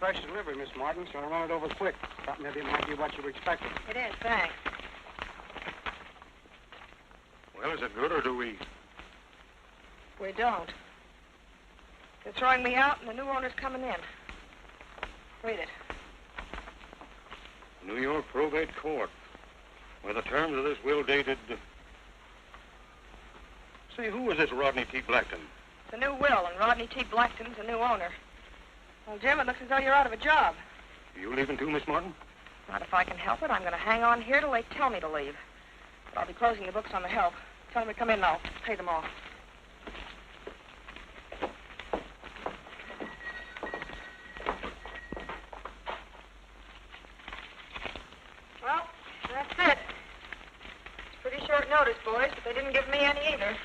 fresh delivery, Miss Martin, so I run it over quick. Thought maybe it might be what you were expecting. It is, thanks. Well, is it good or do we? We don't. They're throwing me out and the new owner's coming in. Read it. New York Probate Court. Well, the terms of this will dated... Say, who was this Rodney T. Blackton? It's a new will, and Rodney T. Blackton's the new owner. Well, Jim, it looks as though you're out of a job. Are you leaving too, Miss Martin? Not if I can help it. I'm going to hang on here till they tell me to leave. But I'll be closing the books on the help. Tell them to come in and I'll pay them off. Well, that's it. It's pretty short notice, boys, but they didn't give me any either.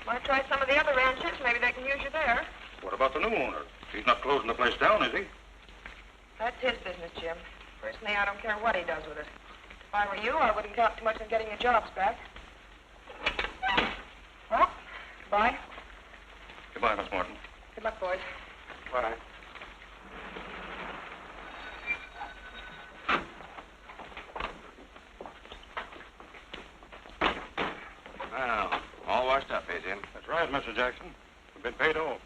Might try some of the other ranches. Maybe they can use you there. What about the new owner? He's not closing the place down, is he? That's his business, Jim. Personally, I don't care what he does with it. If I were you, I wouldn't count too much on getting your jobs back. Well, goodbye. Goodbye, Miss Martin. Good luck, boys. Bye. Well, all washed up, eh, Jim? That's right, Mr. Jackson. We've been paid off.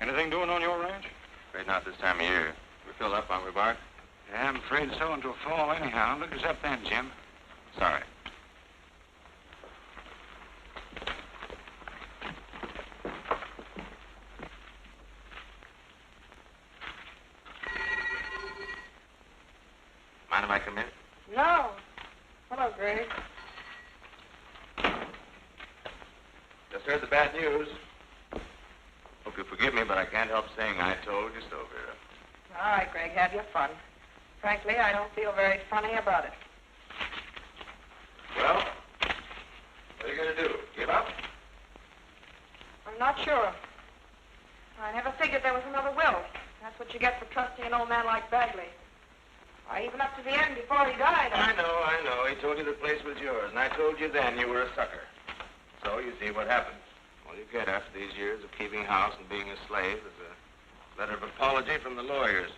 Anything doing on your ranch? Afraid not this time of year. We filled up, aren't we, Bart? Yeah, I'm afraid so until fall anyhow. Look us up then, Jim. Sorry. Mind if I come in? No. Hello, Greg. Just heard the bad news. Hope you forgive me, but I can't help saying I told you so, Vera. All right, Greg, have your fun. Frankly, I don't feel very funny about it. Well, what are you going to do? Give up? I'm not sure. I never figured there was another will. That's what you get for trusting an old man like Bagley. Even up to the end before he died. I know. He told you the place was yours, and I told you then you were a sucker. So you see what happens. All you get after these years of keeping house and being a slave is a letter of apology from the lawyers.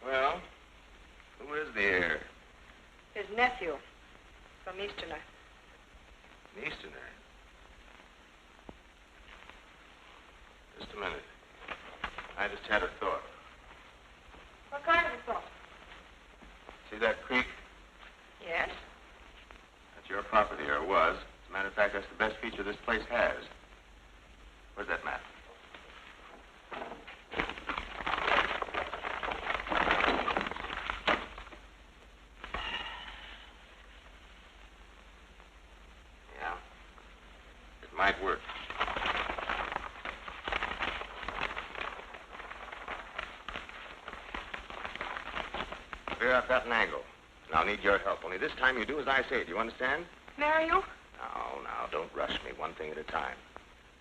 Well, who is the heir? His nephew from Easterner. An Easterner? Just a minute. I just had a thought. What kind of a thought? See that creek? Yes. That's your property, or was. As a matter of fact, that's the best feature this place has. Where's that map? Yeah. It might work. Here, I've got an angle. And I'll need your help. Only this time you do as I say. Do you understand? Marry you? Now, don't rush me, one thing at a time.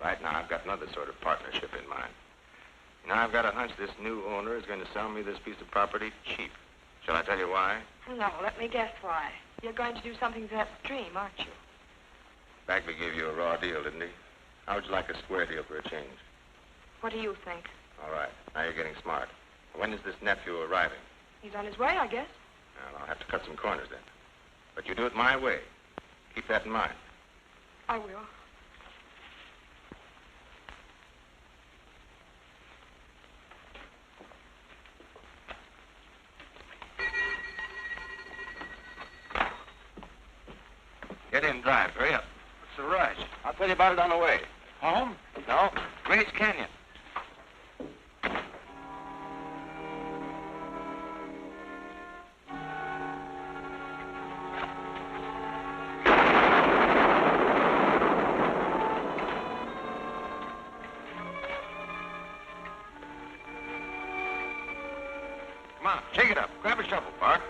Right now, I've got another sort of partnership in mind. You know, I've got a hunch this new owner is going to sell me this piece of property cheap. Shall I tell you why? No, let me guess why. You're going to do something to that stream, aren't you? Bagley gave you a raw deal, didn't he? How would you like a square deal for a change? What do you think? All right, now you're getting smart. When is this nephew arriving? He's on his way, I guess. Well, I'll have to cut some corners then. But you do it my way. Keep that in mind. I will. Get in, drive. Hurry up. What's the rush? I'll tell you about it on the way. Home? No, Grace Canyon. Come on, take it up. Grab a shovel, Bart.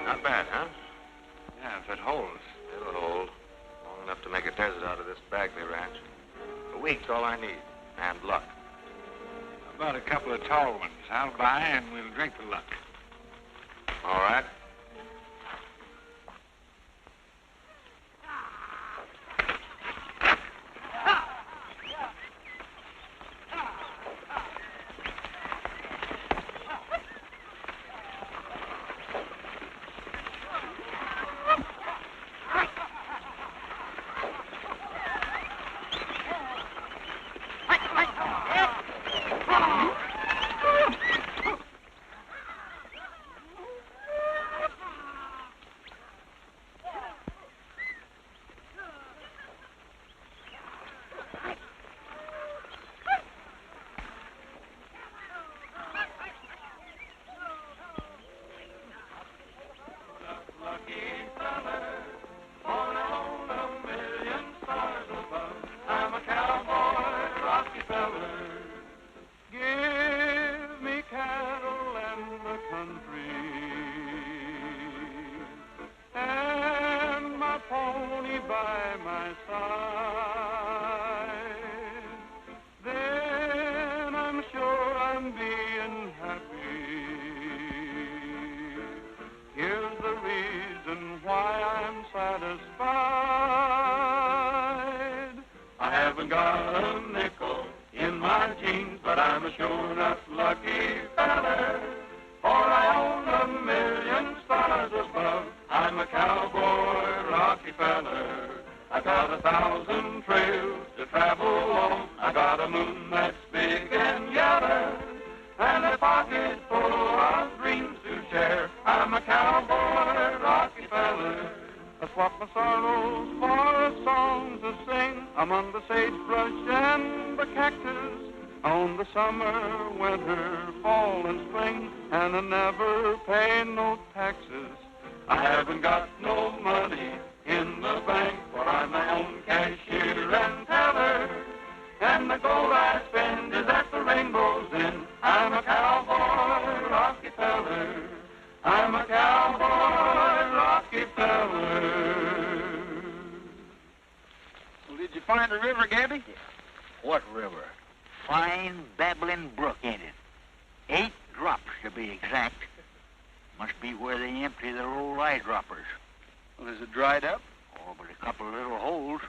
Not bad, huh? Yeah, if it holds. It'll hold. Long enough to make a desert out of this Bagley ranch. A week's all I need. And luck. About a couple of tall ones. I'll buy and we'll drink the luck. by my side, then I'm sure I'm being happy. Here's the reason why I'm satisfied. I haven't got a nickel in my jeans, but I'm a sure enough lucky feller, for I own a million stars above. I'm a cowboy, rocky feller. I got 1,000 trails to travel on. I got a moon that's big and yellow, and a pocket full of dreams to share. I'm a cowboy, rocky feller. I swap my sorrows for a song to sing among the sagebrush and the cactus, on the summer, winter, fall, and spring, and I never pay no taxes. I haven't got no money in the bank, for I'm my own cashier and teller, and the gold I spend is at the Rainbow's Inn. I'm a cowboy, rocky feller. I'm a cowboy, rocky feller. Well, did you find the river, Gabby? What river? Fine babbling brook, ain't it? 8 drops to be exact. Must be where they empty their old eyedroppers. Well, is it dried up? Oh, but a couple of little holes.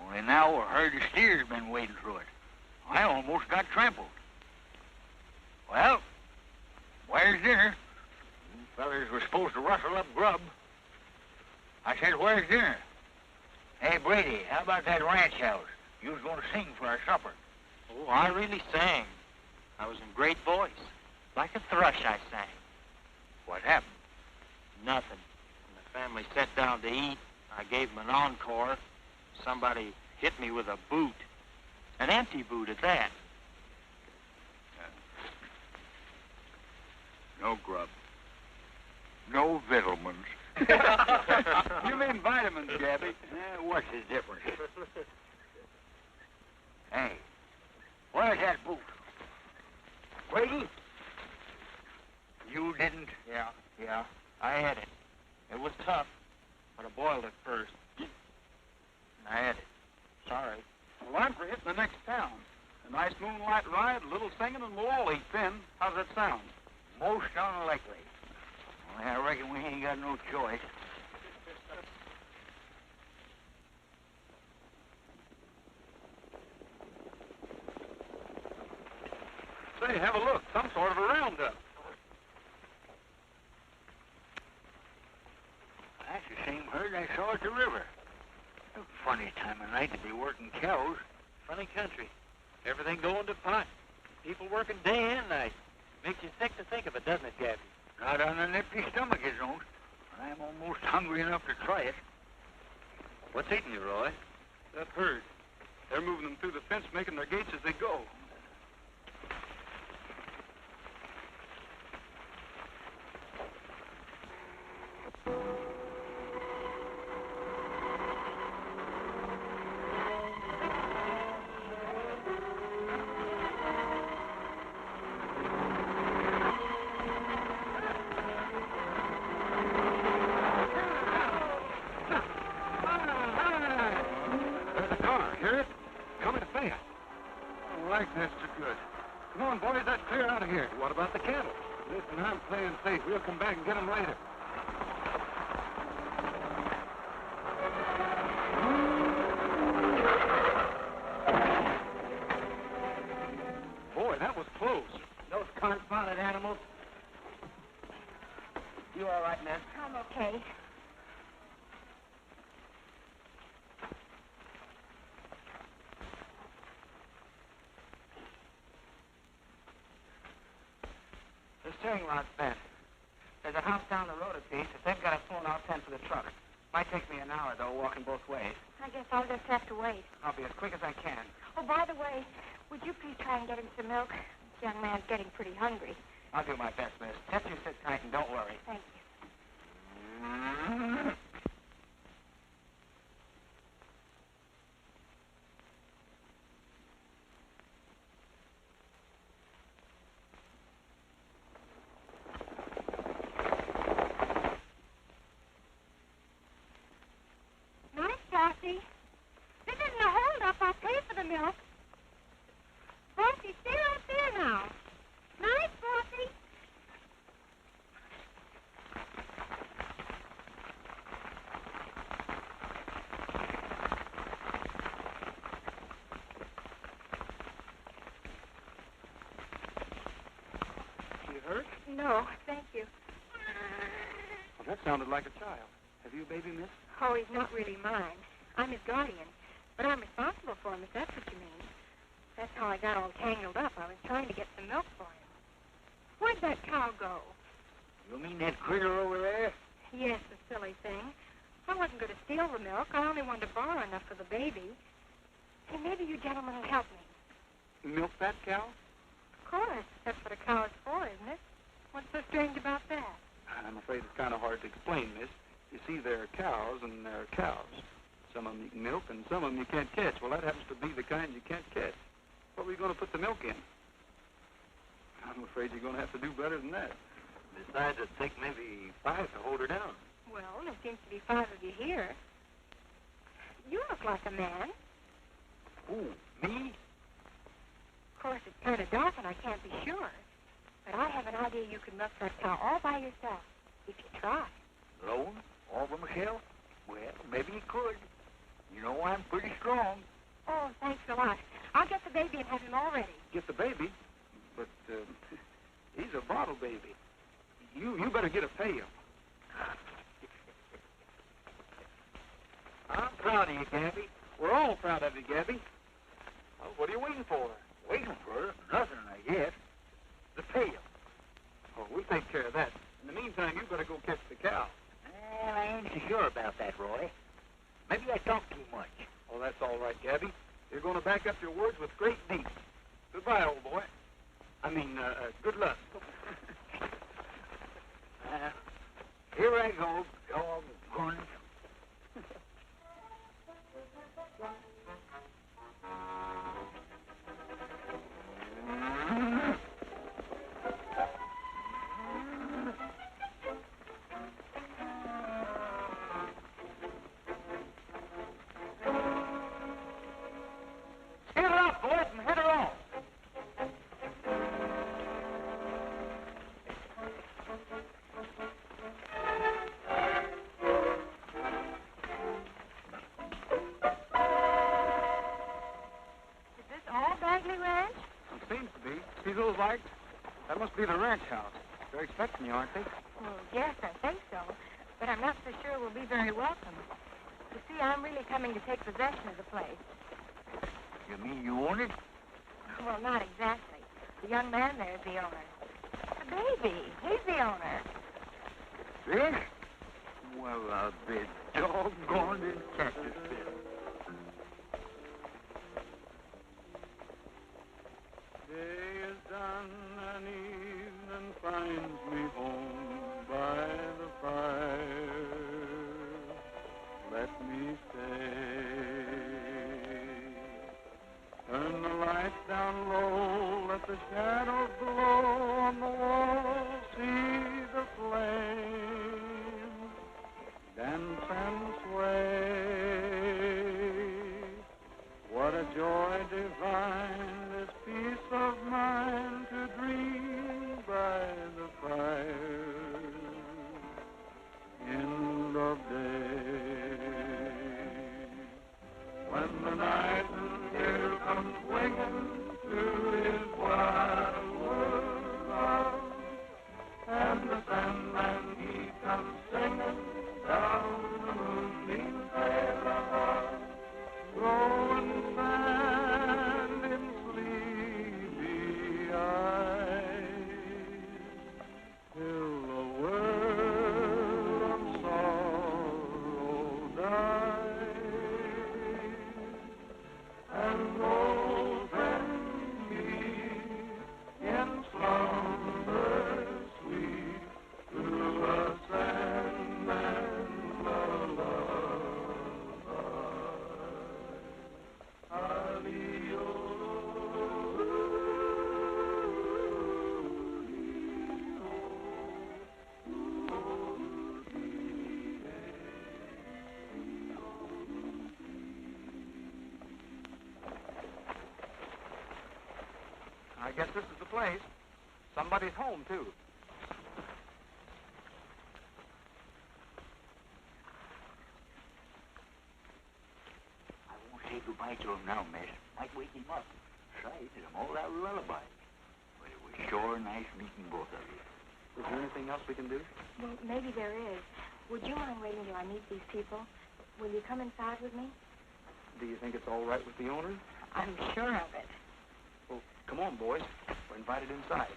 Only now a herd of steers been wading through it. I almost got trampled. Well, where's dinner? You fellas were supposed to rustle up grub. I said, where's dinner? Hey, Brady, how about that ranch house? You was going to sing for our supper. Oh, I really sang. I was in great voice. Like a thrush, I sang. What happened? Nothing. When the family sat down to eat, I gave them an encore. Somebody hit me with a boot. An empty boot at that. No grub. No vitamins. You mean vitamins, Gabby. What's the difference? Hey, where's that boot? Brady? You didn't? Yeah. I had it. It was tough, but I boiled it first. And I had it. Sorry. Well, I'm for hitting the next town. A nice moonlight ride, a little singing, and we'll all eat thin. How's that sound? Most unlikely. Well, I reckon we ain't got no choice. Say, have a look. Some sort of a roundup. That's the same herd I saw at the river. A funny time of night to be working cows. Funny country. Everything going to pot. People working day and night. Makes you sick to think of it, doesn't it, Gabby? Not on an empty stomach, it don't. I'm almost hungry enough to try it. What's eating you, Roy? That herd. They're moving them through the fence, making their gates as they go. What about the cattle? Listen, I'm playing safe. We'll come back and get them later. Boy, that was close. Those confounded animals. You all right, man? I'm okay. The steering rod's bent. There's a house down the road a piece. If they've got a phone, I'll send for the truck. Might take me an hour, though, walking both ways. I guess I'll just have to wait. I'll be as quick as I can. Oh, by the way, would you please try and get him some milk? This young man's getting pretty hungry. I'll do my best, miss. Just you sit tight and don't worry. Thank you. Nice, Darcy. No, thank you. Well, that sounded like a child. Have you a baby, miss? Oh, he's not really mine. I'm his guardian. But I'm responsible for him, if that's what you mean. That's how I got all tangled up. I was trying to get some milk for him. Where'd that cow go? You mean that critter over there? Yes, the silly thing. I wasn't going to steal the milk. I only wanted to borrow enough for the baby. Hey, maybe you gentlemen will help me. Milk that cow? Of course. That's what a cow is for, isn't it? What's so strange about that? I'm afraid it's kind of hard to explain, miss. You see, there are cows and there are cows. Some of them you can milk and some of them you can't catch. Well, that happens to be the kind you can't catch. What were you going to put the milk in? I'm afraid you're going to have to do better than that. Besides, it'd take maybe 5 to hold her down. Well, there seems to be 5 of you here. You look like a man. Who, me? Of course, it's kind of dark and I can't be sure. But I have an idea you could milk that cow all by yourself, if you try. Alone? All by myself? Well, maybe you could. You know I'm pretty strong. Oh, thanks a lot. I'll get the baby and have him all ready. Get the baby? But, he's a bottle baby. You better get a pail. I'm proud of you, Gabby. We're all proud of you, Gabby. Well, what are you waiting for? Waiting for nothing, I guess. The pail. Oh, we'll take care of that. In the meantime, you better go catch the cow. Well, I ain't so sure about that, Roy. Maybe I talk too much. Oh, that's all right, Gabby. You're going to back up your words with great deeds. Goodbye, old boy. I mean, good luck. Here I go, doggone. Get her up, boys, and head her off. Is this all Bagley Ranch? It seems to be. See those lights? That must be the ranch house. They're expecting you, aren't they? Well, yes, I think so. But I'm not so sure we'll be very welcome. You see, I'm really coming to take possession of the place. You mean you own it? Well, not exactly. The young man there is the owner. The baby, he's the owner. This? Well, I'll be doggone in Chesterfield. Day is done and evening finds me home by the fire. Let me stay. Turn the lights down low, let the shadows glow on the wall. See the flames dance and sway. What a joy divine, this peace of mind to dream by the fire. End of day. When the nightingale comes winging to his wild world love, and the sandman he comes singing down the moonbeam trail above, growing sand in sleepy eyes, till the world of sorrow dies, and old friend me in slumber sweet through a sandman's lullaby. I guess this is the place. Somebody's home, too. I won't say goodbye to him now, miss. Might wake him up. Besides, I'm all out lullaby. But it was sure nice meeting both of you. Is there anything else we can do? Well, maybe there is. Would you mind waiting till I meet these people? Will you come inside with me? Do you think it's all right with the owner? I'm sure of it. Well, come on, boys. We're invited inside.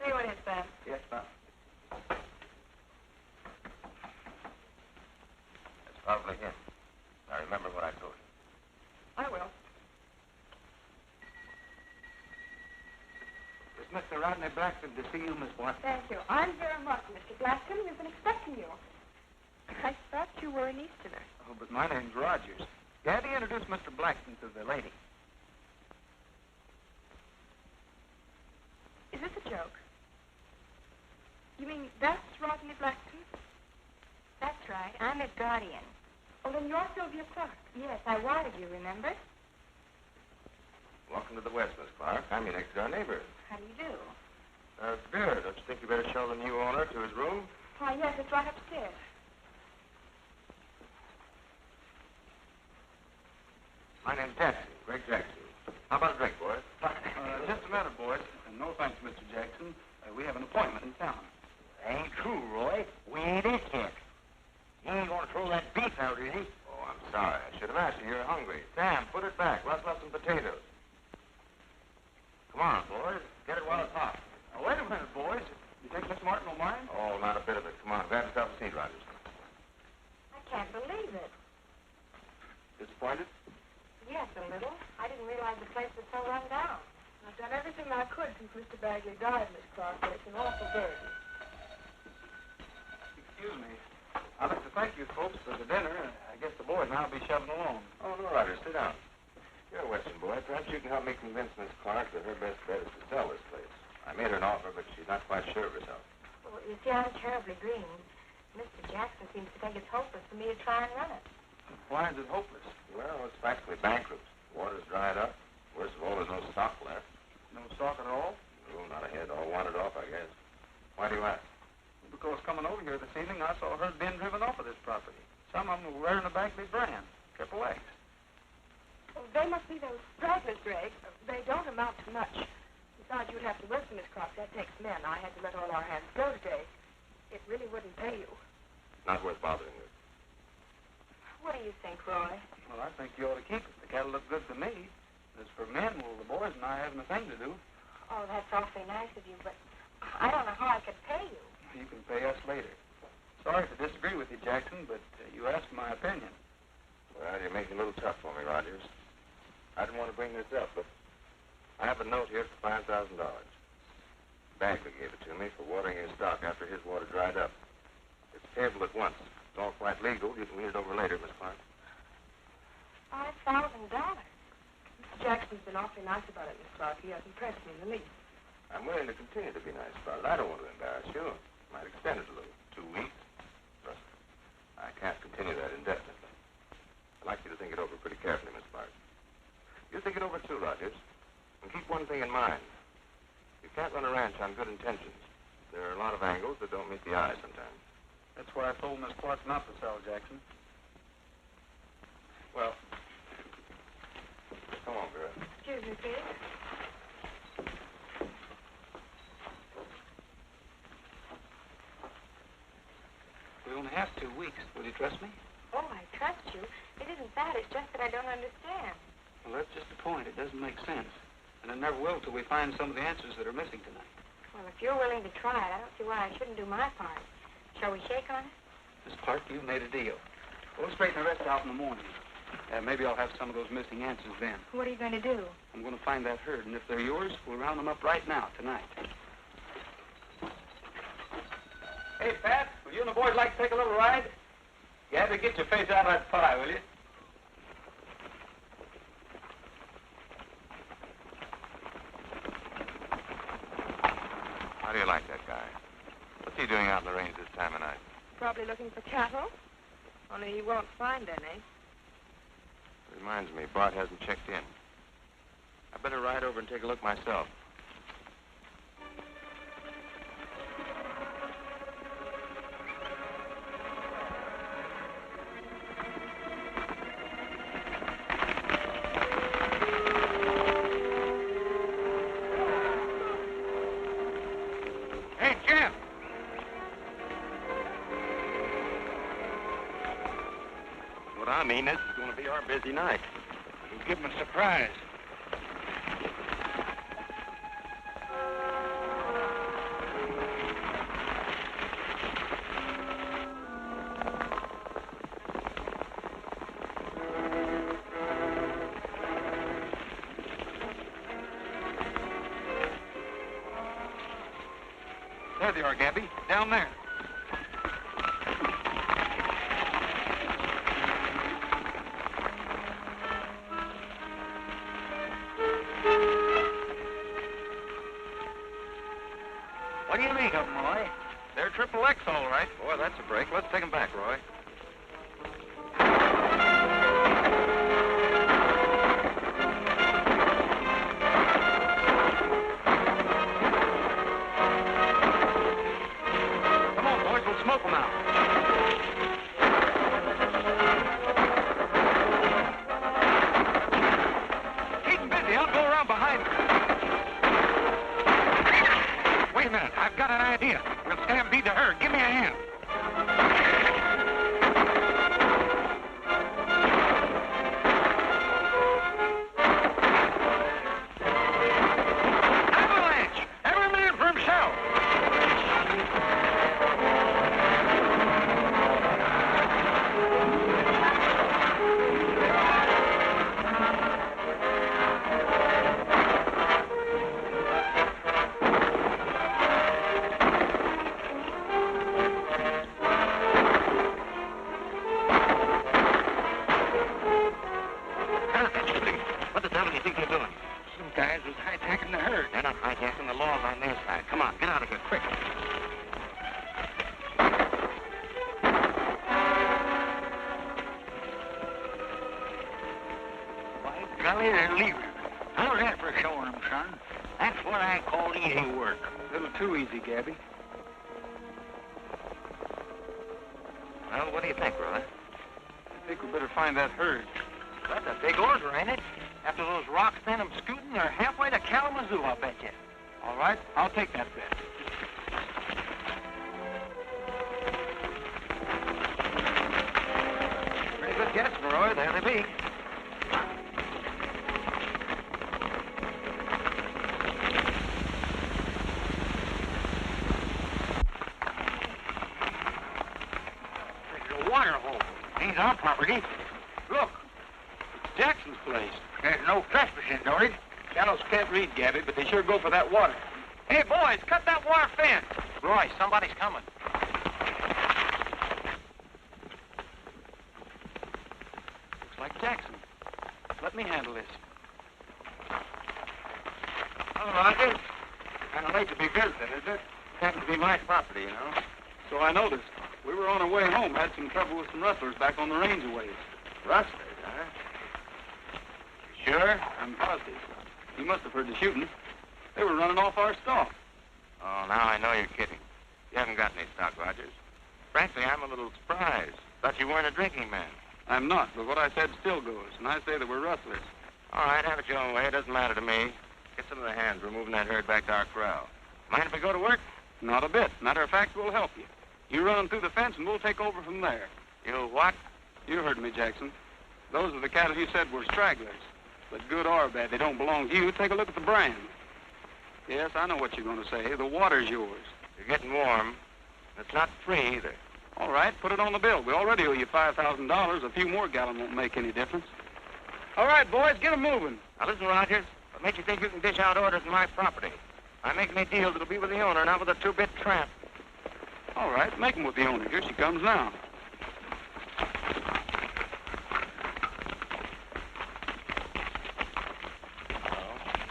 See what it says. Yes, ma'am. That's probably him. Now remember what I told you. I will. It's Mr. Rodney Blackford to see you, Miss Watson. Thank you. I'm very much, Mr. Blackton. We've been expecting you. I thought you were an Easterner. Oh, but my name's Rogers. Daddy introduced Mr. Blackton to the lady. Is this a joke? You mean that's Rodney Blackton? That's right. I'm his guardian. Oh, then you're Sylvia Clark. Yes, I wanted you, remember? Welcome to the West, Miss Clark. I'm your next door neighbor. How do you do? Dear, don't you think you better show the new owner to his room? Why, yes, it's right upstairs. My name's Jackson, Greg Jackson. How about a drink, boys? Just a minute, boys. No thanks, Mr. Jackson. We have an appointment in town. Ain't true, Roy. We ain't it yet. He ain't gonna throw that beef out, is he? Oh, I'm sorry. I should have asked you. You're hungry. Sam, put it back. Rustle up some potatoes. Come on, boys. Get it while it's hot. Now, wait a minute, boys. You think Miss Martin will mind? Oh, not a bit of it. Come on, grab yourself a seat, Rogers. I can't believe it. Disappointed? Yes, a little. I didn't realize the place was so run down. I've done everything I could since Mr. Bagley died, Miss Clark, but it's an awful burden. Excuse me. I'd like to thank you folks for the dinner. I guess the boys and I'll be shoving along. Oh, no, Rogers, sit down. You're a Western boy. Perhaps you can help me convince Miss Clark that her best bet is to sell this place. I made her an offer, but she's not quite sure of herself. Well, you see, I'm terribly green. Mr. Jackson seems to think it's hopeless for me to try and run it. Why is it hopeless? Well, it's practically bankrupt. Water's dried up. Worst of all, there's no stock left. No stock at all? No, not a head. All wanted off, I guess. Why do you ask? Because coming over here this evening, I saw herd being driven off of this property. Some of them were wearing the Bagley brand, Triple X. Oh, they must be those stragglers, Greg. They don't amount to much. Besides, you'd have to work for Miss Clark. That takes men. I had to let all our hands go today. It really wouldn't pay you. Not worth bothering with. What do you think, Roy? Well, I think you ought to keep it. The cattle look good to me. As for men, well, the boys and I haven't a thing to do. Oh, that's awfully nice of you, but I don't know how I could pay you. You can pay us later. Sorry to disagree with you, Jackson, but you asked my opinion. Well, you're making it a little tough for me, Rogers. I didn't want to bring this up, but I have a note here for $5,000. Bagley gave it to me for watering his stock after his water dried up. It's payable at once. It's all quite legal. You can read it over later, Miss Clark. $5,000? Mr. Jackson's been awfully nice about it, Miss Clark. He hasn't pressed me in the least. I'm willing to continue to be nice about it. I don't want to embarrass you. Might extend it a little. 2 weeks. But I can't continue that indefinitely. I'd like you to think it over pretty carefully, Miss Clark. You think it over too, Rogers. And keep one thing in mind. You can't run a ranch on good intentions. There are a lot of angles that don't meet the eye sometimes. That's why I told Miss Clark not to sell, Jackson. Well, come on, Vera. Excuse me, please. We only have 2 weeks. Will you trust me? Oh, I trust you. It isn't that. It's just that I don't understand. Well, that's just the point. It doesn't make sense. And it never will till we find some of the answers that are missing tonight. Well, if you're willing to try it, I don't see why I shouldn't do my part. Shall we shake on it? Miss Clark, you've made a deal. We'll straighten the rest out in the morning. Maybe I'll have some of those missing answers then. What are you going to do? I'm going to find that herd, and if they're yours, we'll round them up right now, tonight. Hey, Pat, will you and the boys like to take a little ride? You had to get your face out of that pie, will you? How do you like that guy? What's he doing out in the range this time of night? Probably looking for cattle. Only he won't find any. Reminds me, Bart hasn't checked in. I better ride over and take a look myself. mean this is going to be our busy night. We'll give them a surprise. There they are, Gabby. Down there. What do you make of them, Roy? They're Triple X, all right. Boy, that's a break. Let's take them back, Roy. Come on, boys. We'll smoke them out. Keep them busy. I'll go around behind them. Wait a minute. I've got an idea. We'll stampede the herd. Give me a hand. Avalanche! Every man for himself. What the devil do you think you're doing? Some guys was hijacking the herd. They're not hijacking. The law's on their side. Come on, get out of here, quick. By golly, they're leaving. How's that for showing them, son? That's what I call easy work. A little too easy, Gabby. Well, what do you think, Roy? I think we better find that herd. That's a big order, ain't it? After those rocks sent them scooting, they're halfway to Kalamazoo, I'll bet you. All right, I'll take that bet. Pretty good guess, Roy. There they be. There's a water hole. Ain't our property. Look, It's Jackson's place. there's no trespassing, noted. Gallows can't read, Gabby, but they sure go for that water. Hey, boys, cut that wire fence. Roy, somebody's coming. Looks like Jackson. Let me handle this. Hello, Roger. Kind of late to be visiting, is it? Happens to be my property, you know. So I noticed. We were on our way home, had some trouble with some rustlers back on the range a ways. Rustlers, huh? You sure? I'm positive. You must have heard the shooting. They were running off our stock. Oh, now I know you're kidding. You haven't got any stock, Rogers. Frankly, I'm a little surprised. Thought you weren't a drinking man. I'm not, but what I said still goes, and I say that we're rustlers. All right, have it your own way. It doesn't matter to me. Get some of the hands. We're moving that herd back to our corral. Mind if we go to work? Not a bit. Matter of fact, we'll help you. You run them through the fence, and we'll take over from there. You what? You heard me, Jackson. Those are the cattle you said were stragglers. But good or bad, they don't belong to you. Take a look at the brand. Yes, I know what you're going to say. The water's yours. You're getting warm. It's not free either. All right, put it on the bill. We already owe you $5,000. A few more gallons won't make any difference. All right, boys, get 'em moving. Now listen, Rogers. What makes you think you can dish out orders in my property? I make any deals, it'll be with the owner, not with a two-bit tramp. All right, make 'em with the owner. Here she comes now.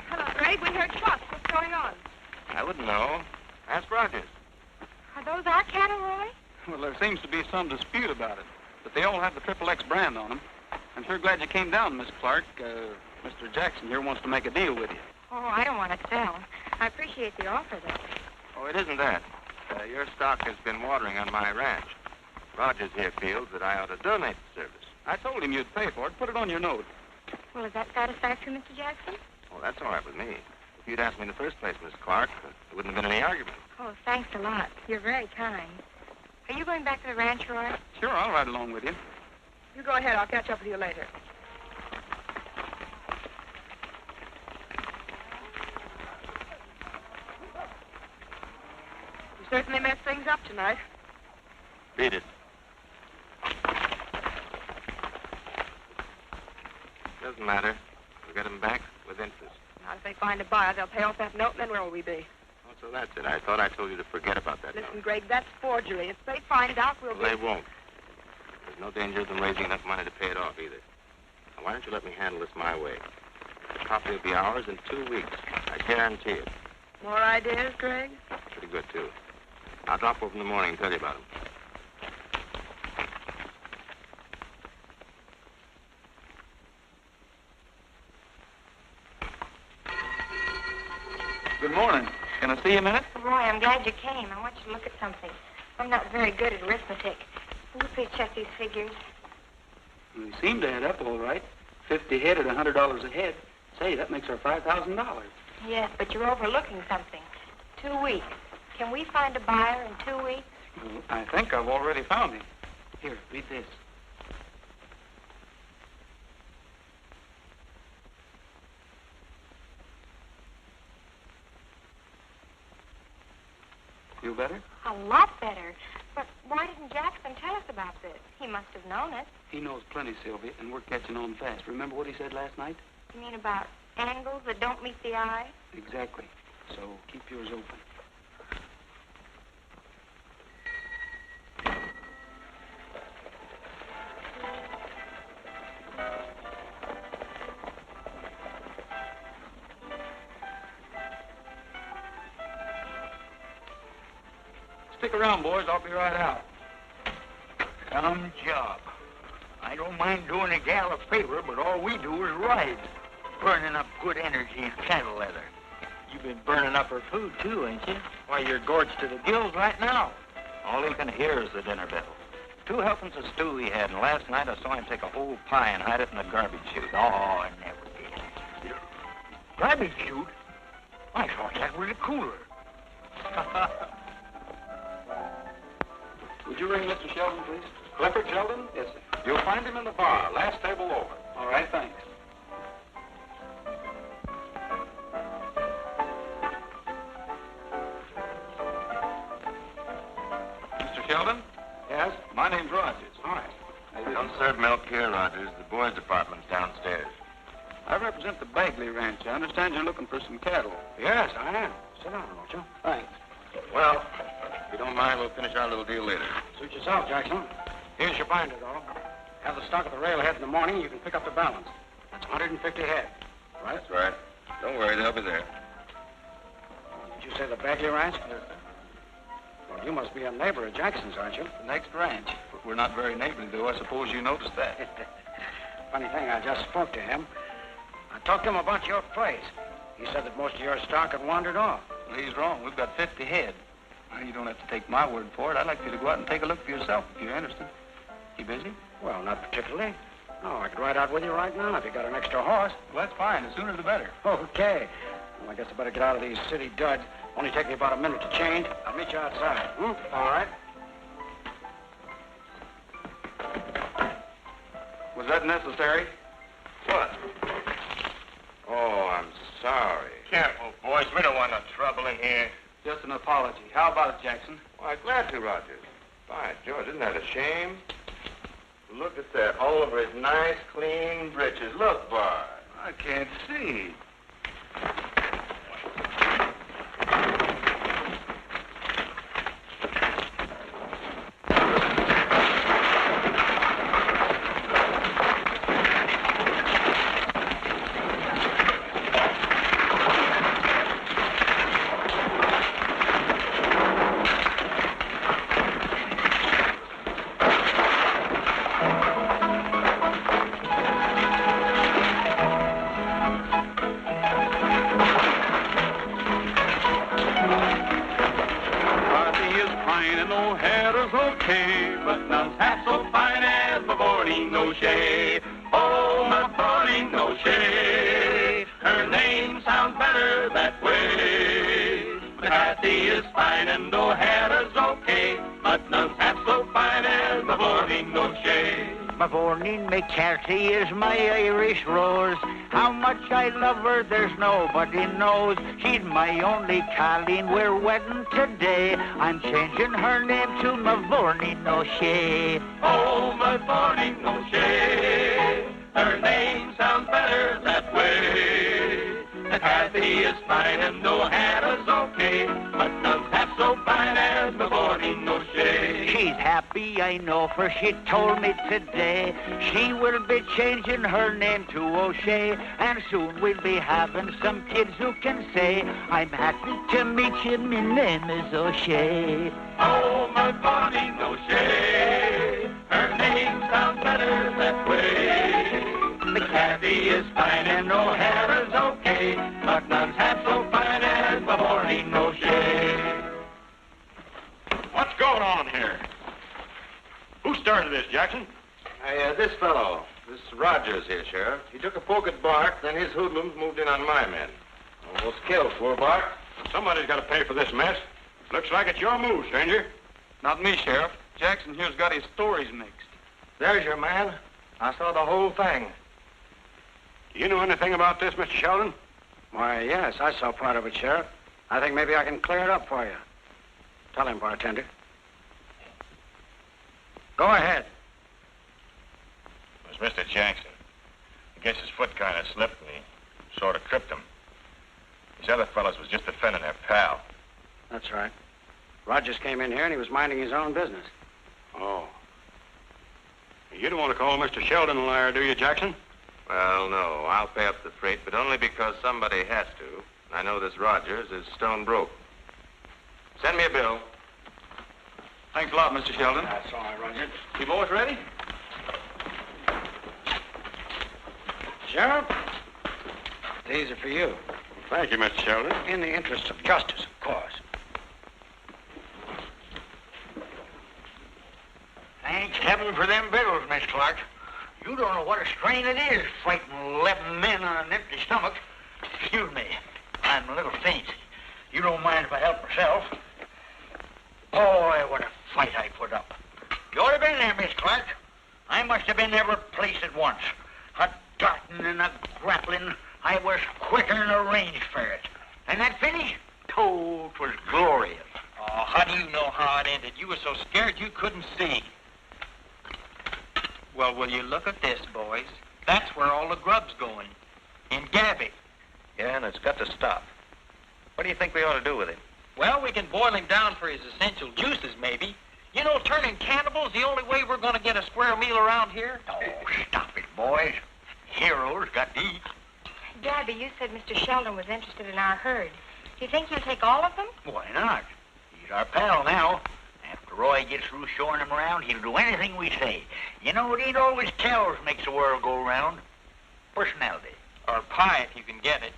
Hello, Greg. We heard shots. What's going on? I wouldn't know. Ask Rogers. Are those our cattle, Roy? Well, there seems to be some dispute about it, but they all have the Triple X brand on them. I'm sure glad you came down, Miss Clark. Mr. Jackson here wants to make a deal with you. Oh, I don't want to sell. I appreciate the offer, though. Oh, it isn't that. Your stock has been watering on my ranch. Rogers here feels that I ought to donate the service. I told him you'd pay for it. Put it on your note. Well, is that satisfactory, Mr. Jackson? Well, that's all right with me. If you'd asked me in the first place, Miss Clark, there wouldn't have been any argument. Oh, thanks a lot. You're very kind. Are you going back to the ranch, Roy? Sure, I'll ride along with you. You go ahead. I'll catch up with you later. You certainly messed things up tonight. Beat it. Doesn't matter. We'll get them back with interest. Now, if they find a buyer, they'll pay off that note, and then where will we be? Oh, so that's it. I thought I told you to forget about that Listen, note. Greg, that's forgery. If they find out, we'll Well, they won't. There's no danger of them raising enough money to pay it off either. Now, why don't you let me handle this my way? The property will be ours in 2 weeks. I guarantee it. More ideas, Greg? Pretty good, too. I'll drop over in the morning and tell you about them. Good morning. Can I see you a minute? Roy, I'm glad you came. I want you to look at something. I'm not very good at arithmetic. Will you please check these figures? They seem to add up all right. 50 head at $100 a head. Say, that makes her $5,000. Yes, but you're overlooking something. 2 weeks. Can we find a buyer in 2 weeks? Well, I think I've already found him. Here, read this. Feel better? A lot better. But why didn't Jackson tell us about this? He must have known it. He knows plenty, Sylvia, and we're catching on fast. Remember what he said last night? You mean about angles that don't meet the eye? Exactly. So keep yours open. Stick around, boys. I'll be right out. Some job. I don't mind doing a gal a favor, but all we do is ride. Burning up good energy in saddle leather. You've been burning up her food, too, ain't you? Why, you're gorged to the gills right now. All he can hear is the dinner bell. 2 helpings of stew he had, and last night I saw him take a whole pie and hide it in the garbage chute. Oh, I never did. Garbage chute? I thought that was a cooler. Would you ring Mr. Sheldon, please? Clifford Sheldon? Yes, sir. You'll find him in the bar, last table over. All right, thanks. Mr. Sheldon? Yes? My name's Rogers. All right. Don't serve milk here, Rogers. The boys' department's downstairs. I represent the Bagley Ranch. I understand you're looking for some cattle. Yes, I am. Sit down, won't you? Thanks. Well, if you don't mind, we'll finish our little deal later. Suit yourself, Jackson. Here's your binder, though. Have the stock at the railhead in the morning. You can pick up the balance. That's 150 head. Right? That's right. Don't worry, they'll be there. Did you say the Bagley Ranch? Yes, sir. Well, you must be a neighbor of Jackson's, aren't you? The next ranch. But we're not very neighborly, though. I suppose you noticed that. Funny thing, I just spoke to him. I talked to him about your place. He said that most of your stock had wandered off. Well, he's wrong. We've got 50 head. Well, you don't have to take my word for it. I'd like you to go out and take a look for yourself if you're interested. You busy? Well, not particularly. No, I could ride out with you right now if you got an extra horse. Well, that's fine. The sooner the better. Okay. Well, I guess I better get out of these city duds. Only take me about a minute to change. I'll meet you outside. All right. Was that necessary? What? Oh, I'm sorry. Careful, boys. We don't want no trouble in here. Just an apology. How about it, Jackson? Why, glad to, Rogers. By George, isn't that a shame? Look at that, all over his nice, clean breeches. Look, Bart. I can't see. But none's half so fine as the boarding no shade. Mavourneen McCarthy is my Irish rose. How much I love her, there's nobody knows. She's my only Colleen, we're wedding today. I'm changing her name to Mavourneen O'Shea. Oh, Mavourneen O'Shea, her name sounds better that way. Kathy is fine and O'Hara's okay, but none half so fine as Mavourneen O'Shea. She's happy, I know, for she told me today she will be changing her name to O'Shea, and soon we'll be having some kids who can say, I'm happy to meet you, my name is O'Shea. Oh, Mavourneen O'Shea, her name sounds better that way. The Kathy is fine and O'Hara's okay, but none's half so fine as Mavourneen O'Shea. What's going on here? Who started this, Jackson? This fellow, this Rogers here, Sheriff. He took a poke at Bart, then his hoodlums moved in on my men. Almost killed poor Bart. Somebody's got to pay for this mess. Looks like it's your move, stranger. Not me, Sheriff. Jackson here's got his stories mixed. There's your man. I saw the whole thing. Do you know anything about this, Mr. Sheldon? Why, yes, I saw part of it, Sheriff. I think maybe I can clear it up for you. Tell him, bartender. Go ahead. It was Mr. Jackson. I guess his foot kind of slipped and he sort of tripped him. These other fellows was just defending their pal. That's right. Rogers came in here and he was minding his own business. Oh. You don't want to call Mr. Sheldon a liar, do you, Jackson? Well, no. I'll pay up the freight, but only because somebody has to. I know this Rogers is stone broke. Send me a bill. Thanks a lot, Mr. Sheldon. That's all right, Roger. You boys ready? Sheriff, these are for you. Thank you, Mr. Sheldon. In the interest of justice, of course. Thanks heaven for them bills, Miss Clark. You don't know what a strain it is fighting 11 men on an empty stomach. Excuse me, I'm a little faint. You don't mind if I help myself? Boy, what a fight I put up. You ought to have been there, Miss Clark. I must have been every place at once. A darting and a grappling. I was quicker than a range ferret. And that finish? Oh, 'twas glorious. Oh, how do you know how it ended? You were so scared you couldn't see. Well, will you look at this, boys? That's where all the grub's going. In Gabby. Yeah, and it's got to stop. What do you think we ought to do with him? Well, we can boil him down for his essential juices, maybe. You know, turning cannibal's the only way we're going to get a square meal around here. Oh, stop it, boys. Heroes got to eat. Gabby, you said Mr. Sheldon was interested in our herd. Do you think he'll take all of them? Why not? He's our pal now. After Roy gets through showing him around, he'll do anything we say. You know, it ain't always cows makes the world go round. Personality. Or pie, if you can get it.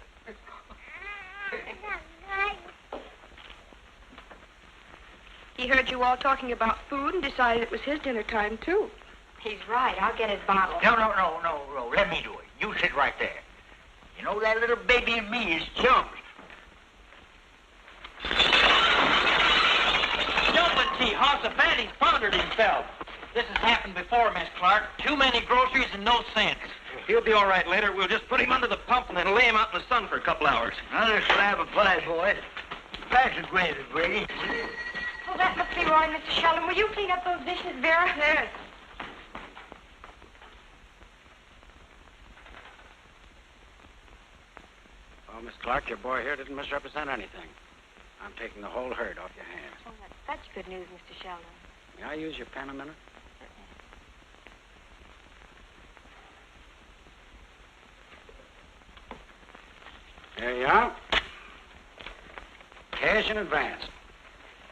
He heard you all talking about food and decided it was his dinner time, too. He's right. I'll get his bottle. No. Let me do it. You sit right there. You know, that little baby and me is chums. Jumping tea, Hossaphanty's pondered himself. This has happened before, Miss Clark. Too many groceries and no sense. He'll be all right later. We'll just put him under the pump and then lay him out in the sun for a couple hours. Another slab of pie, boys. Pass the gravy, Brady. Oh, that must be Roy, Mr. Sheldon. Will you clean up those dishes, Vera? Yes. Well, Miss Clark, your boy here didn't misrepresent anything. I'm taking the whole herd off your hands. Oh, that's such good news, Mr. Sheldon. May I use your pen a minute? There you are. Cash in advance.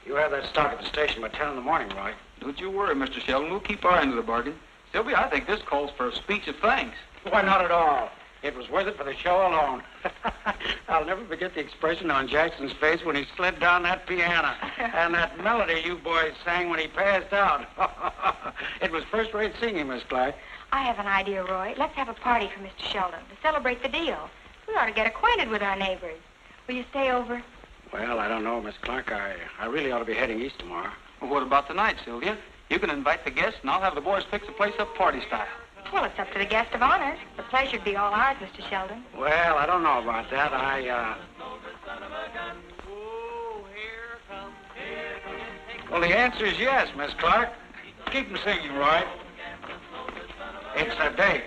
You have that stock at the station by 10 in the morning, Roy. Don't you worry, Mr. Sheldon. We'll keep our end of the bargain. Sylvia, I think this calls for a speech of thanks. Why, not at all. It was worth it for the show alone. I'll never forget the expression on Jackson's face when he slid down that piano and that melody you boys sang when he passed out. It was first-rate singing, Miss Clark. I have an idea, Roy. Let's have a party for Mr. Sheldon to celebrate the deal. We ought to get acquainted with our neighbors. Will you stay over? Well, I don't know, Miss Clark. I really ought to be heading east tomorrow. Well, what about tonight, Sylvia? You can invite the guests, and I'll have the boys fix the place up party style. Well, it's up to the guest of honor. The pleasure'd be all ours, Mr. Sheldon. Well, I don't know about that. Well, the answer is yes, Miss Clark. Keep them singing, Roy. It's a date.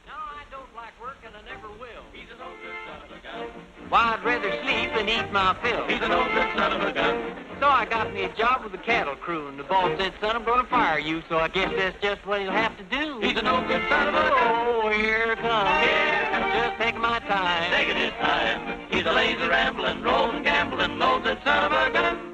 No, I don't like work, and I never will. He's an old good son of a gun. Why, I'd rather sleep and eat my fill. He's an old good son of a gun. So I got me a job with the cattle crew, and the boss said, son, I'm going to fire you, so I guess that's just what he'll have to do. He's an old good son of a gun. Oh, here it comes. Here comes. Just taking my time. Taking his time. He's a lazy rambling, rolling, gambling, old good son of a gun.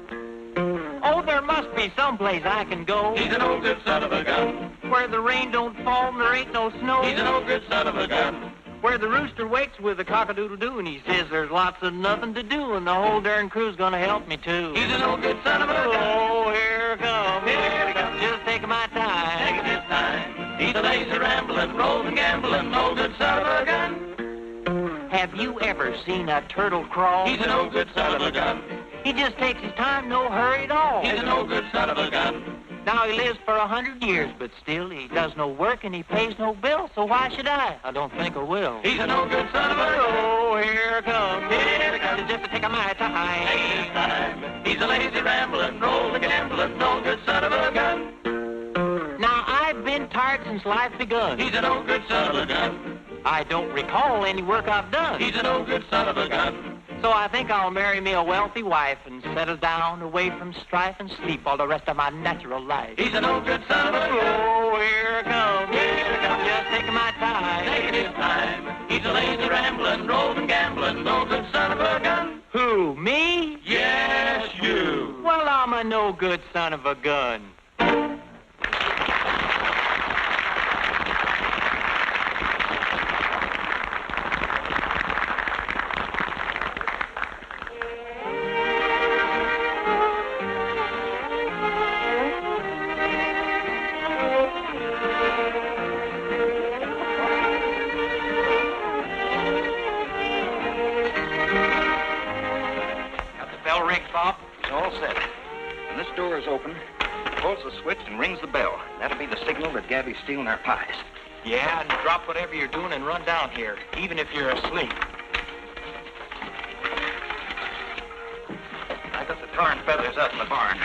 Oh, there must be some place I can go. He's an old good son of a gun. Where the rain don't fall and there ain't no snow. He's an old good son of a gun. Where the rooster wakes with a cock-a-doodle-doo and he says there's lots of nothing to do and the whole darn crew's gonna help me too. He's an old good son of a gun. Oh, here it comes. Here it comes. Just taking my time. Taking his time. He's a lazy rambling, rolling, gambling, old good son of a gun. Have you ever seen a turtle crawl? He's an old good son of a gun. He just takes his time, no hurry at all. He's an old good son of a gun. Now he lives for 100 years, but still he does no work and he pays no bill, so why should I? I don't think I will. He's an old good son of a gun. Oh, here it comes. Here it comes. Just to take my time. Taking his time. He's a lazy rambling, rolling, gambling, old good son of a gun. Now I've been tired since life begun. He's an old good son of a gun. I don't recall any work I've done. He's an old good son of a gun. So I think I'll marry me a wealthy wife and settle down away from strife and sleep all the rest of my natural life. He's an old good son of a gun. Oh, here it comes. Here it comes. Just taking my time. Taking his time. He's a lazy rambling, rolling, gambling, old good son of a gun. Who, me? Yes, you. Well, I'm a no good son of a gun. Rings the bell. That'll be the signal that Gabby's stealing our pies. Yeah, and drop whatever you're doing and run down here, even if you're asleep. I got the tar and feathers out in the barn.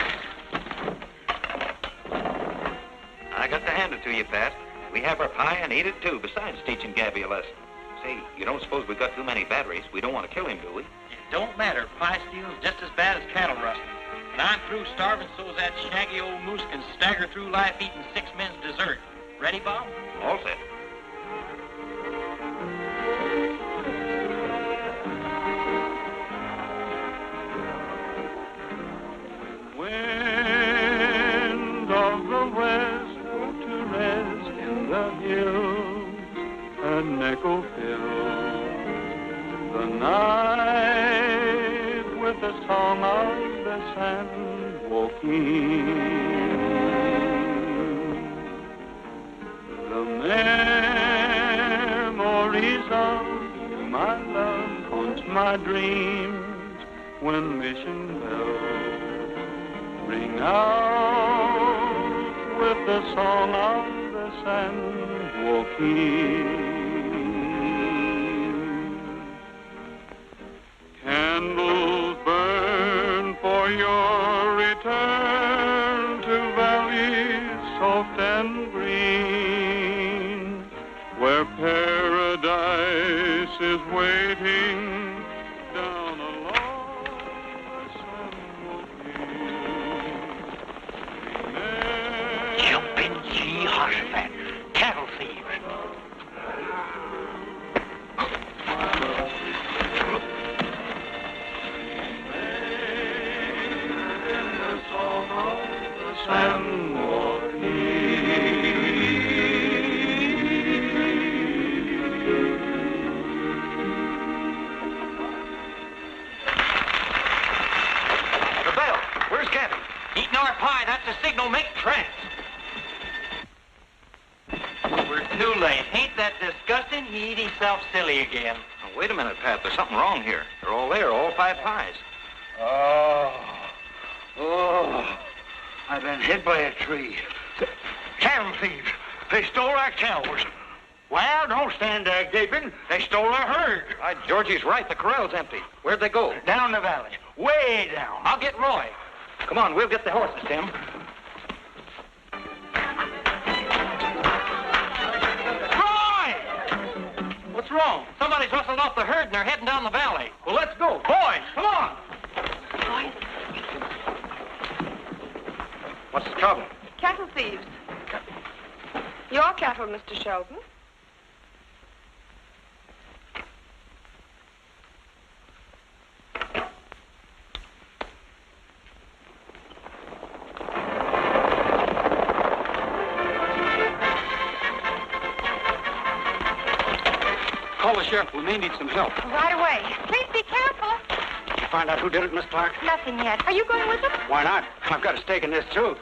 I got to hand it to you, Pat. We have our pie and eat it, too, besides teaching Gabby a lesson. Say, you don't suppose we've got too many batteries? We don't want to kill him, do we? It don't matter. Pie stealing's just as bad as cattle rustling. When I'm through starving, so's that shaggy old moose can stagger through life eating 6 men's dessert. Ready, Bob? All set. Wind of the west, go to rest in the hills, an echo fills the night with the song of the sand walking. The memories of my love haunt my dreams when mission bells ring out with the song of the sand walking. Candles burn for your return to valleys soft and green, where paradise is waiting down along the San Joaquin. Jumping Jehoshaphat, cattle thieves. San The bell. Where's Gabby? Eating our pie. That's the signal. Make tracks. We're too late. Ain't that disgusting? He eat himself silly again. Now, wait a minute, Pat. There's something wrong here. They're all there, all 5 pies. Oh. I've been hit by a tree. Cattle thieves. They stole our cows. Well, don't stand there gaping. They stole our herd. Georgie's right. The corral's empty. Where'd they go? Down the valley. Way down. I'll get Roy. Come on, we'll get the horses, Tim. Roy! What's wrong? Somebody's rustled off the herd and they're heading down the valley. Well, let's go. Boys, come on. What's the trouble? Cattle thieves. Your cattle, Mr. Sheldon. Call the sheriff. We may need some help. Right away. Please be careful. Did you find out who did it, Miss Clark? Nothing yet. Are you going with them? Why not? I've got a stake in this, too.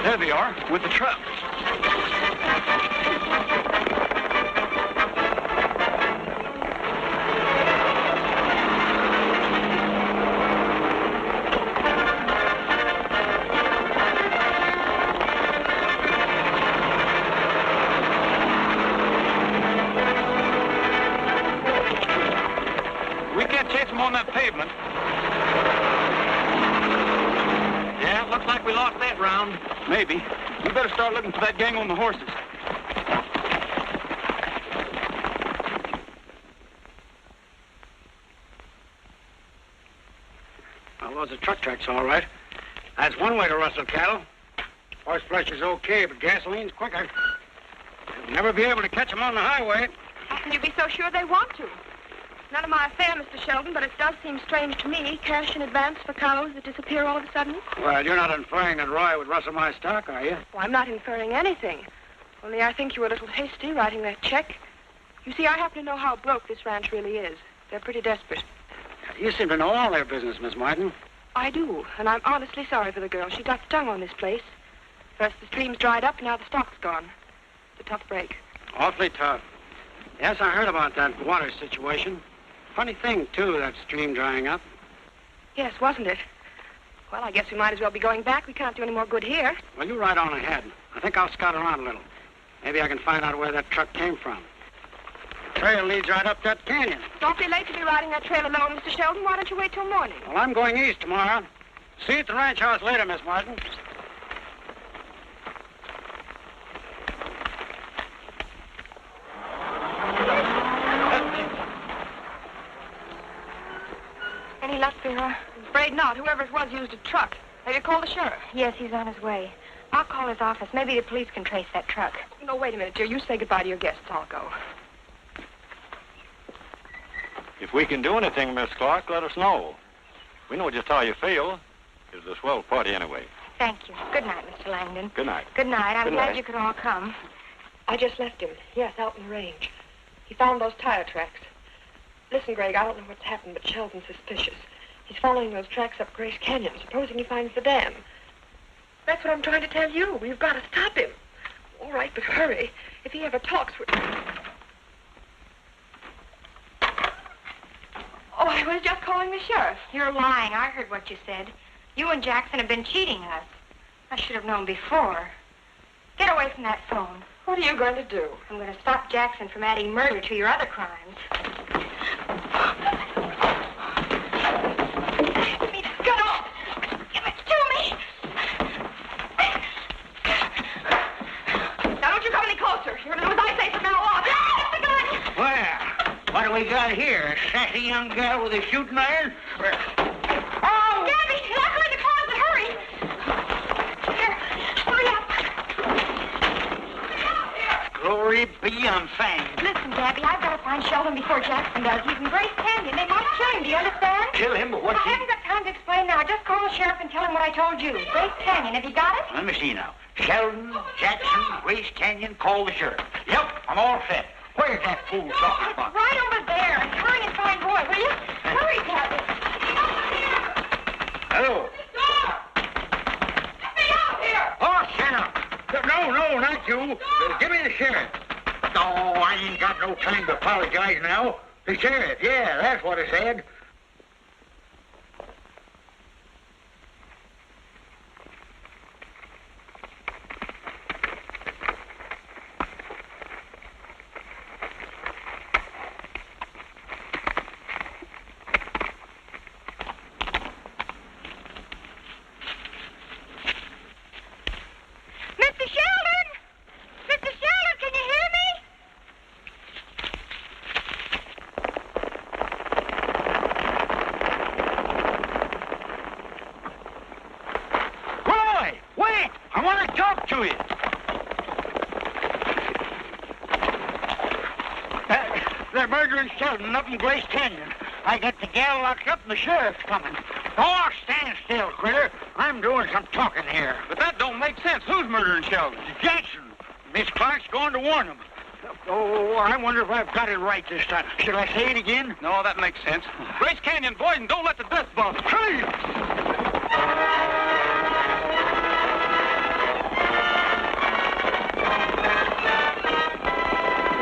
There they are, with the truck. We can't chase them on that pavement. Yeah, it looks like we lost that round. Maybe. We better start looking for that gang on the horses. Well, those are truck tracks, all right. That's one way to rustle cattle. Horse flesh is okay, but gasoline's quicker. You'll never be able to catch them on the highway. How can you be so sure they want to? None of my affair, Mr. Sheldon, but it does seem strange to me. Cash in advance for cows that disappear all of a sudden. Well, you're not inferring that Roy would rustle my stock, are you? Well, I'm not inferring anything. Only I think you were a little hasty writing that check. You see, I happen to know how broke this ranch really is. They're pretty desperate. You seem to know all their business, Miss Martin. I do, and I'm honestly sorry for the girl. She got stung on this place. First the stream's dried up, now the stock's gone. It's a tough break. Awfully tough. Yes, I heard about that water situation. Funny thing, too, that stream drying up. Yes, wasn't it? Well, I guess we might as well be going back. We can't do any more good here. Well, you ride on ahead. I think I'll scout around a little. Maybe I can find out where that truck came from. The trail leads right up that canyon. Don't be late to be riding that trail alone, Mr. Sheldon. Why don't you wait till morning? Well, I'm going east tomorrow. See you at the ranch house later, Miss Martin. Any luck, Vera? I'm afraid not. Whoever it was used a truck. Have you called the sheriff? Yes, he's on his way. I'll call his office. Maybe the police can trace that truck. No, wait a minute, dear. You say goodbye to your guests. I'll go. If we can do anything, Miss Clark, let us know. We know just how you feel. It's a swell party anyway. Thank you. Good night, Mr. Langdon. Good night. Good night. I'm Good glad night. you could all come. I just left him. Yes, out in the range. He found those tire tracks. Listen, Greg, I don't know what's happened, but Sheldon's suspicious. He's following those tracks up Grace Canyon, supposing he finds the dam. That's what I'm trying to tell you. We've got to stop him. All right, but hurry. If he ever talks, Oh, I was just calling the sheriff. You're lying. I heard what you said. You and Jackson have been cheating us. I should have known before. Get away from that phone. What are you going to do? I'm going to stop Jackson from adding murder to your other crimes. Let me get off. Give it to me. Now, don't you come any closer. You're going to do as I say from now on. Ah, the gun. Why, we got here? A sassy young gal with a shooting iron? Oh! Gabby, I'm going to close it. Hurry! Here, hurry up. Glory be on fang. Listen, Gabby, I've got to find Sheldon before Jackson does. He's in Grace Canyon. They might kill him. Do you understand? Kill him, but what's I haven't got time to explain now. Just call the sheriff and tell him what I told you. Grace Canyon. Have you got it? Let me see now. Sheldon, Jackson, Grace Canyon, call the sheriff. Yep, I'm all set. Where's that fool talking about? Right over there. And hurry and find Roy, will you? Hurry, Gabby. Hello. Let me out here. Oh, shut up. No, not you. Give me the sheriff. Oh, I ain't got no time to apologize now. The sheriff, yeah, that's what I said. Mr. Sheldon! Mr. Sheldon, can you hear me? Roy, wait! I want to talk to you. They're murdering Sheldon up in Grace Canyon. I got the gal locked up and the sheriff's coming. Oh, stand still, critter. I'm doing some talking here. But that don't make sense. Who's murdering Sheldon? Jackson. Miss Clark's going to warn him. Oh, I wonder if I've got it right this time. Should I say it again? No, that makes sense. Grace Canyon, boys, and don't let the dust bother. Hey!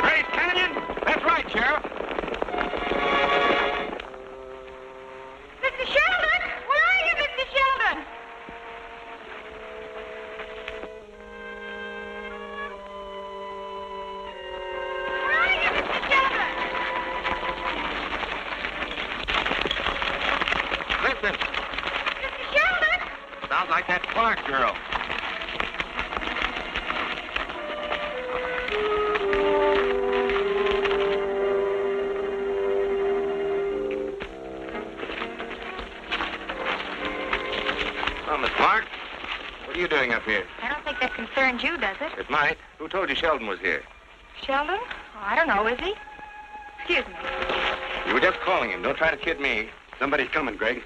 Grace Canyon? That's right, Sheriff. Mr. Sheldon! Where are you, Mr. Sheldon? Where are you, Mr. Sheldon? Listen, Mr. Sheldon! sounds like that Clark girl. Well, Miss Clark, what are you doing up here? I don't think that concerns you, does it? It might. Who told you Sheldon was here? Sheldon? Oh, I don't know, is he? Excuse me. You were just calling him. Don't try to kid me. Somebody's coming, Greg.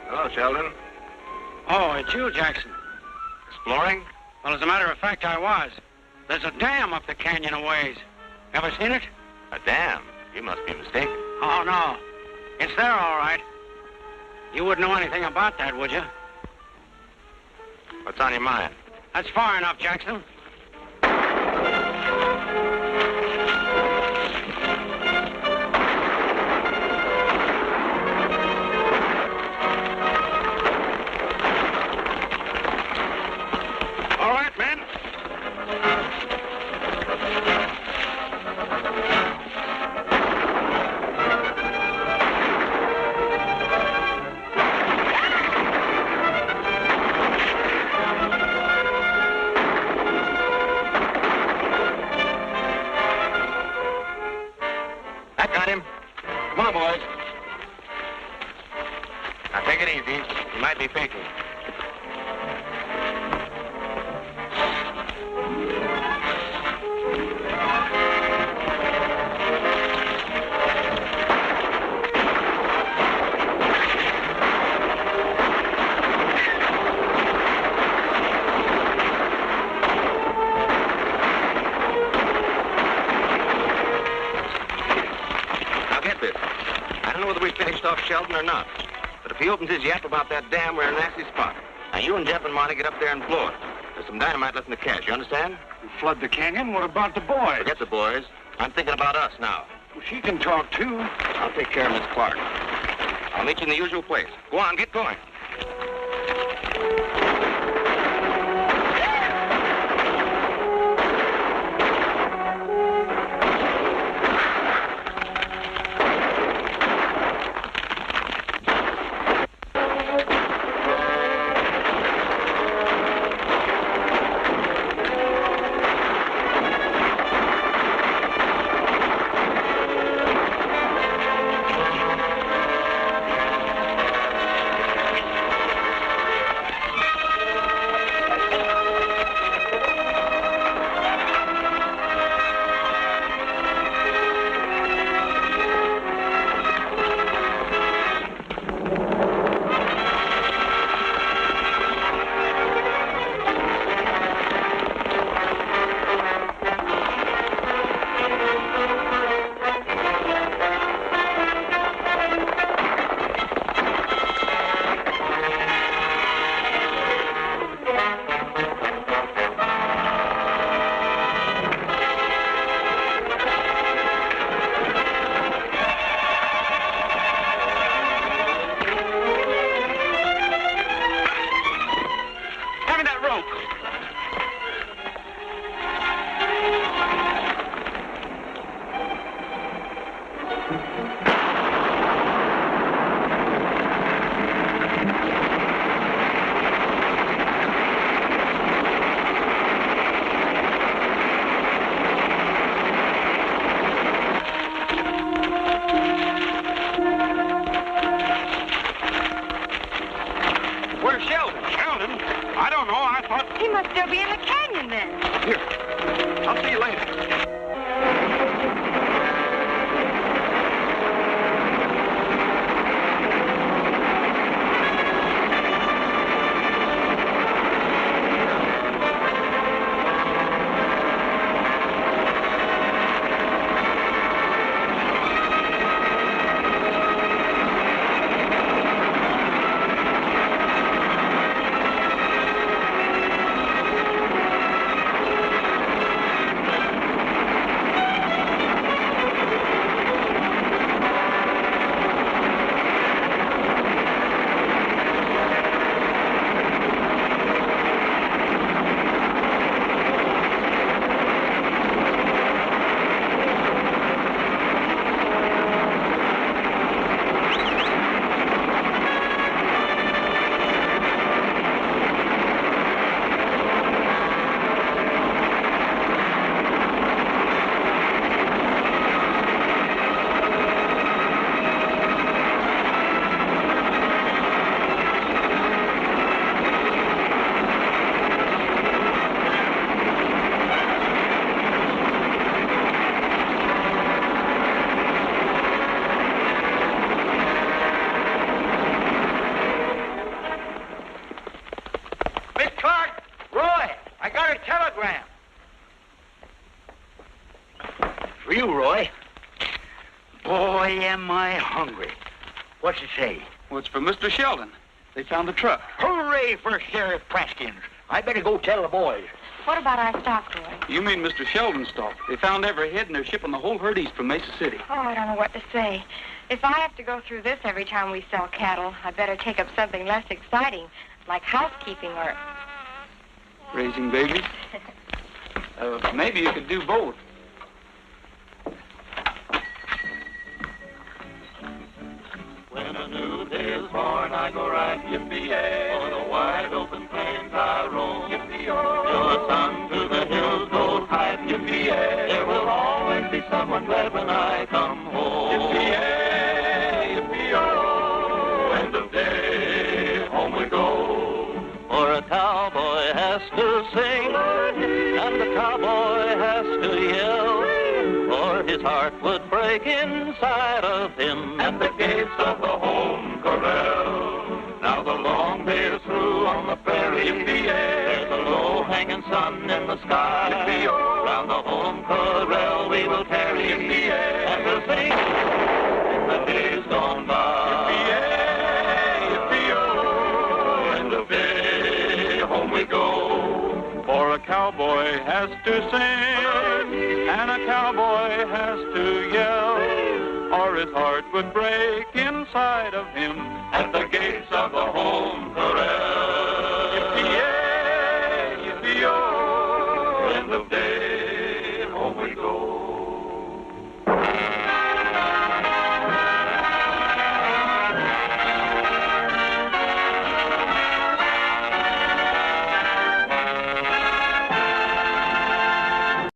Hello, Sheldon. Oh, it's you, Jackson. Exploring? Well, as a matter of fact, I was. There's a dam up the canyon a ways. Ever seen it? A dam. You must be mistaken. Oh, no. It's there, all right. You wouldn't know anything about that, would you? What's on your mind? That's far enough, Jackson. All right, men. That got him. Come on, boys. Now, take it easy. He might be faking. Now, get this. I don't know whether we finished off Sheldon or not. But if he opens his yap about that dam, we're in a nasty spot. Now, you and Jeff and Monty get up there and blow it. There's some dynamite left in the cache, you understand? Flood the canyon? What about the boys? Forget the boys. I'm thinking about us now. Well, she can talk, too. I'll take care of Miss Clark. I'll meet you in the usual place. Go on, get going. Where's Sheldon? Sheldon? I don't know. I thought... He must still be in the canyon then. Here. I'll see you later. For you, Roy. Boy, am I hungry. What's it say? Well, it's for Mr. Sheldon. They found the truck. Hooray for Sheriff Praskins. I better go tell the boys. What about our stock, Roy? You mean Mr. Sheldon's stock? They found every head and they're shipping the whole herd east from Mesa City. Oh, I don't know what to say. If I have to go through this every time we sell cattle, I better take up something less exciting, like housekeeping or... Raising babies? Maybe you could do both. When a new day is born, I go right, yippee-yay. O'er the wide open plains I roam, yippee-oh. Till the sun to the hills goes high, yippee-yay. There will always be someone glad when I come home. Yippee-yay, yippee-oh. End of day, home we go. For a cowboy has to sing, and a cowboy has to yell, or his heart would break inside of him at the gates of the home corral. Now the long day is through on the prairie, there's a low-hanging sun in the sky. Round the home corral we will tarry, and we'll sing in the days gone by. End of day, home we go. For a cowboy has to sing, and a cowboy has to yell, or his heart would break inside of him At the gates of the home